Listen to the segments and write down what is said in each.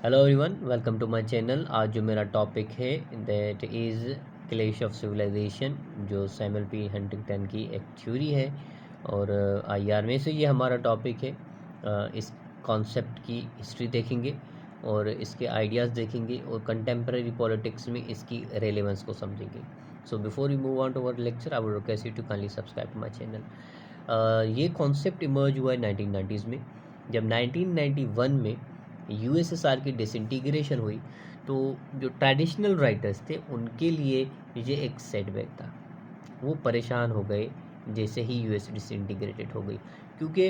Hello everyone, welcome to my channel. आज जो मेरा टॉपिक है that is clash of civilisation, जो सैमुअल पी हंटिंगटन की एक थ्योरी है और आईआर में से ये हमारा टॉपिक है। इस कॉन्सेप्ट की हिस्ट्री देखेंगे और इसके आइडियाज़ देखेंगे और कंटेम्प्रेरी पॉलिटिक्स में इसकी रेलेवेंस को समझेंगे। So before you move on to our lecture, I would request you to kindly subscribe to my channel. ये कॉन्सेप्ट इमर्ज हुआ है 1990s में, जब 1991 में यूएसएसआर की डिसइंटीग्रेशन हुई। तो जो ट्रेडिशनल राइटर्स थे उनके लिए ये एक सेटबैक था। वो परेशान हो गए जैसे ही यूएस डिसइंटीग्रेटेड हो गई, क्योंकि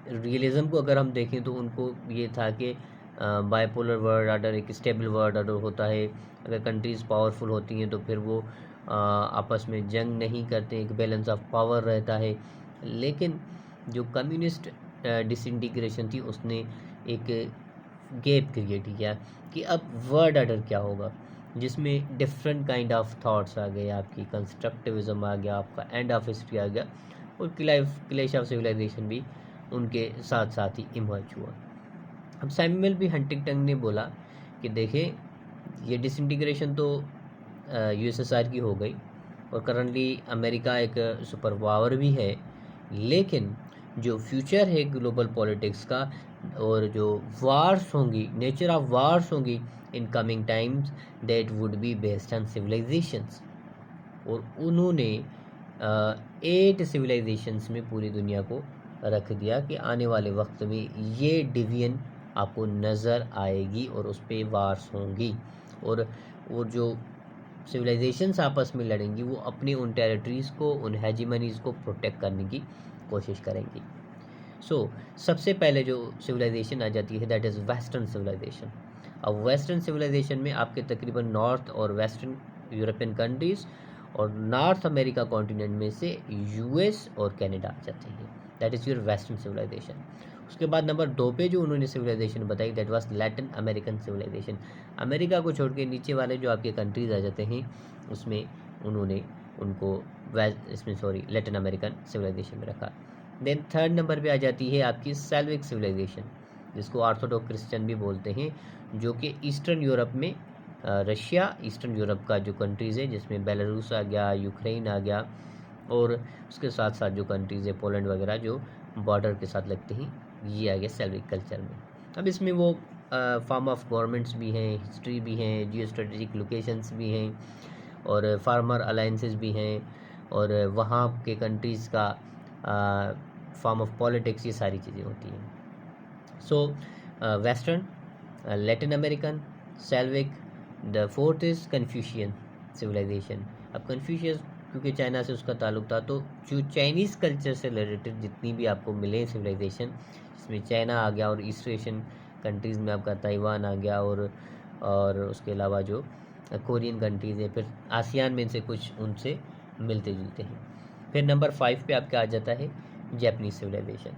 रियलिज्म को अगर हम देखें तो उनको ये था कि बाइपोलर वर्ल्ड ऑर्डर एक स्टेबल वर्ल्ड ऑर्डर होता है। अगर कंट्रीज़ पावरफुल होती हैं तो फिर वो आपस में जंग नहीं करते, एक बैलेंस ऑफ पावर रहता है। लेकिन जो कम्युनिस्ट डिसइंटीग्रेशन थी उसने एक गैप क्रिएट किया कि अब वर्ल्ड ऑर्डर क्या होगा, जिसमें डिफरेंट काइंड ऑफ थॉट्स आ गए। आपकी कंस्ट्रक्टिविज्म आ गया, आपका एंड ऑफ हिस्ट्री आ गया और क्लैश ऑफ सिविलाइजेशन भी उनके साथ साथ ही इमर्ज हुआ। अब सैमुअल बी हंटिंगटन ने बोला कि देखें, ये डिसइंटीग्रेशन तो यूएसएसआर की हो गई और करंटली अमेरिका एक सुपर पावर भी है, लेकिन जो फ्यूचर है ग्लोबल पॉलिटिक्स का और जो वार्स होंगी, नेचर ऑफ वार्स होंगी in coming times, that would be based on civilisations. और उन्होंने 8 सिविलाइजेशंस में पूरी दुनिया को रख दिया कि आने वाले वक्त में ये डिवीजन आपको नज़र आएगी और उस पर वार्स होंगी। और जो सिविलाइजेशंस आपस में लड़ेंगी वो अपनी उन टेरिटरीज़ को, उन हेजिमनीज़ को प्रोटेक्ट करने की कोशिश करेंगी। सबसे पहले जो सिविलाइजेशन आ जाती है दैट इज़ वेस्टर्न सिविलाइजेशन। अब वेस्टर्न सिविलाइजेशन में आपके तकरीबन नॉर्थ और वेस्टर्न यूरोपियन कंट्रीज़ और नॉर्थ अमेरिका कॉन्टिनेंट में से यूएस और कनाडा आ जाते हैं। That is your western civilisation. उसके बाद नंबर 2 पे जो उन्होंने सिविलाइजेशन बताई that was Latin American civilisation. America को छोड़ के नीचे वाले जो आपके कंट्रीज़ आ जाते हैं उसमें उन्होंने उनको लैटिन अमेरिकन सिविलाइजेशन में रखा। देन थर्ड नंबर पे आ जाती है आपकी सेल्विक सिविलाइजेशन, जिसको ऑर्थोडॉक्स क्रिश्चियन भी बोलते हैं, जो कि ईस्टर्न यूरोप में रशिया, ईस्टर्न यूरोप का जो कंट्रीज़ है जिसमें बेलारूस आ गया, यूक्रेन आ गया और उसके साथ साथ जो कंट्रीज़ है पोलैंड वगैरह जो बॉर्डर के साथ लगते हैं, ये आ गया सेल्विक कल्चर में। अब इसमें वो फॉर्म ऑफ गवर्नमेंट्स भी हैं, हिस्ट्री भी हैं, जियो स्ट्रेटेजिक लोकेशंस भी हैं और फार्मर अलाइंसेस भी हैं और वहाँ के कंट्रीज़ का फॉर्म ऑफ पॉलिटिक्स, ये सारी चीज़ें होती हैं। Western, Latin American, Slavic. The fourth is Confucian civilisation. अब कन्फ्यूशियस क्योंकि चाइना से उसका ताल्लुक था, तो जो चाइनीज़ कल्चर से रिलेटेड जितनी भी आपको मिले सिविलाइजेशन, इसमें चाइना आ गया और ईस्ट एशियन कंट्रीज़ में आपका ताइवान आ गया और उसके अलावा जो कोरियन कंट्रीज़ हैं, फिर आसियान में से कुछ उनसे मिलते जुलते हैं। फिर नंबर 5 पे आपका आ जाता है जापानीज सिविलाइजेशन।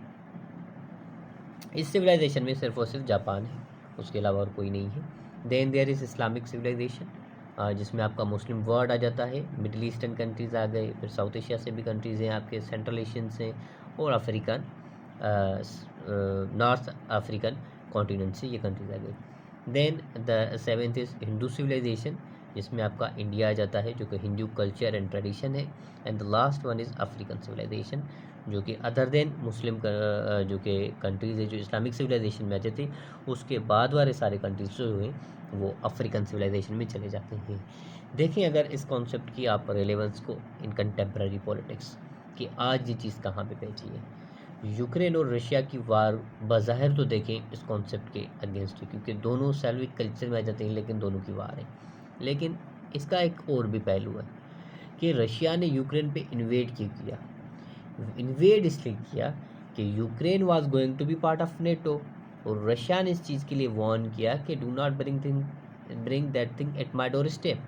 इस सिविलाइजेशन में सिर्फ और सिर्फ जापान है, उसके अलावा और कोई नहीं है। Then there is Islamic civilisation, जिसमें आपका मुस्लिम वर्ल्ड आ जाता है, मिडिल ईस्टर्न कंट्रीज़ आ गए, फिर साउथ एशिया से भी कंट्रीज़ हैं आपके, सेंट्रल एशियन से और अफ्रीकन, नॉर्थ अफ्रीकन कॉन्टिनेंट से ये कंट्रीज़ आ गई। Then the seventh is Hindu civilisation, जिसमें आपका इंडिया आ जाता है जो कि हिंदू कल्चर एंड ट्रेडिशन है। And the last one is African civilisation, जो कि अदर देन मुस्लिम जो कि कंट्रीज़ है जो इस्लामिक सिविलाइजेशन में आते थे, उसके बाद वाले सारे कंट्रीज जो हैं वो अफ्रीकन सिविलाइजेशन में चले जाते हैं। देखें अगर इस कॉन्सेप्ट की आप रेलेवेंस को इन कंटेम्प्रेरी पॉलिटिक्स कि आज ये चीज़ कहाँ पे पहुँची है। यूक्रेन और रशिया की वार बज़ाहिर तो देखें इस कॉन्सेप्ट के अगेंस्ट है, क्योंकि दोनों सेल्विक कल्चर में आ जाते हैं, लेकिन दोनों की वार है। लेकिन इसका एक और भी पहलू है कि रशिया ने यूक्रेन पे इन्वेड क्यों किया। इन्वेड इसलिए किया कि Ukraine was going to be part of NATO और रशिया ने इस चीज़ के लिए वार्न किया कि do not bring that thing at my doorstep,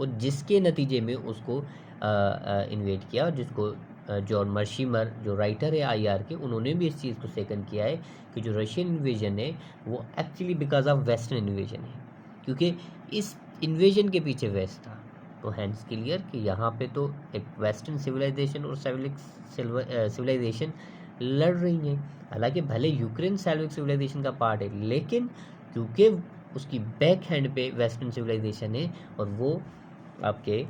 और जिसके नतीजे में उसको इन्वेड किया। और जिसको जॉन मर्शिमर जो राइटर है आईआर के, उन्होंने भी इस चीज़ को सेकंड किया है कि जो रशियन इन्वेजन है वो actually because of western invasion है, क्योंकि इस इन्वेजन के पीछे वेस्ट था। तो हैंड्स क्लियर कि यहाँ पे तो एक वेस्टर्न सिविलाइजेशन और सिविलाइजेशन लड़ रही हैं। हालांकि भले यूक्रेन सेल्विक सिविलाइजेशन का पार्ट है, लेकिन क्योंकि उसकी बैक हैंड पे वेस्टर्न सिविलाइजेशन है और वो आपके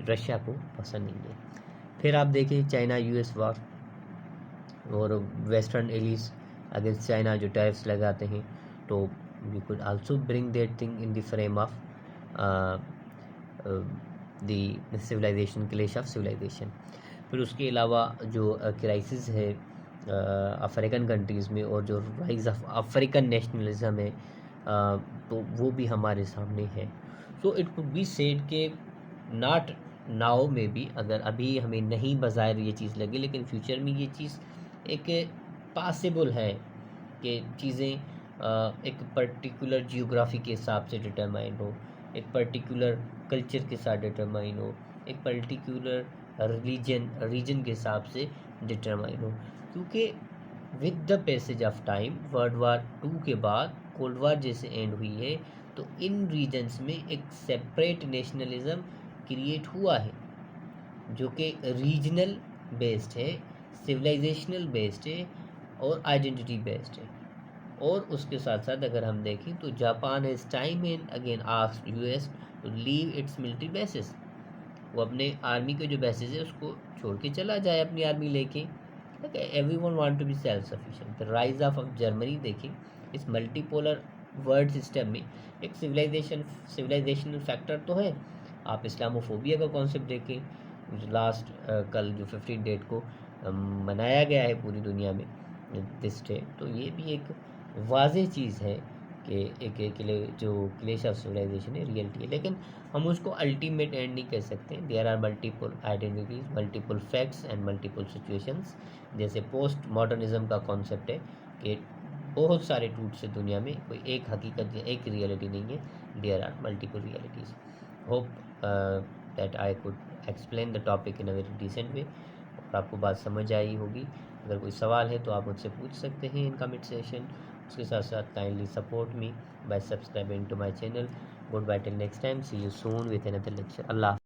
रशिया को पसंद नहीं है। फिर आप देखिए चाइना यूएस वॉर और वेस्टर्न एलिस अगेंस्ट चाइना जो टैरिफ्स लगाते हैं, तो you could also bring that thing in the frame of the civilisation, clash of civilisation. फिर उसके अलावा जो क्राइसिस है अफ्रीकन कंट्रीज़ में और जो राइज ऑफ अफ्रीकन नेशनलिज्म है, तो वो भी हमारे सामने है। So it could be said के नॉट नाउ में भी, अगर अभी हमें नहीं बाज़ाहिर ये चीज़ लगी, लेकिन फ्यूचर में ये चीज़ एक पॉसिबल है कि चीज़ें एक पर्टिकुलर जियोग्राफी के हिसाब से डिटरमाइन हो, एक पर्टिकुलर कल्चर के साथ डिटरमाइन हो, एक पर्टिकुलर रीजन के हिसाब से डिटरमाइन हो। क्योंकि with the passage of time world war 2 के बाद कोल्ड वार जैसे एंड हुई है, तो इन रीजन्स में एक सेपरेट नेशनलिज्म क्रिएट हुआ है जो कि रीजनल बेस्ड है, सिविलाइजेशनल बेस्ड है और आइडेंटिटी बेस्ड है। और उसके साथ साथ अगर हम देखें तो Japan has time and again asked US to leave its military bases. वो अपने आर्मी के जो बेसिस है उसको छोड़ के चला जाए अपनी आर्मी लेके। Everyone want to be self sufficient. The rise of Germany देखें, इस मल्टीपोलर वर्ल्ड सिस्टम में एक सिविलाइजेशनल फैक्टर तो है। आप इस्लामोफोबिया का कॉन्सेप्ट देखें, लास्ट कल जो 15 डेट को मनाया गया है पूरी दुनिया में दिस डे, तो ये भी एक वाज़ेह चीज़ है कि एक जो क्लैश ऑफ सिविलाइजेशन है रियलिटी है। लेकिन हम उसको अल्टीमेट एंड नहीं कह सकते। There are multiple identities, multiple facts and multiple situations. जैसे पोस्ट मॉडर्निज्म का कॉन्सेप्ट है कि बहुत सारे ट्रूथ्स है दुनिया में, कोई एक हकीकत या एक रियलिटी नहीं है, there are multiple realities. Hope that I could explain the topic in a very decent way और आपको बात समझ आई होगी। अगर कोई सवाल है तो आप मुझसे पूछ सकते हैं इन कमेंट सेशन। उसके साथ साथ kindly support me by subscribing to my channel. Good bye till next time, see you soon with another lecture. Allah.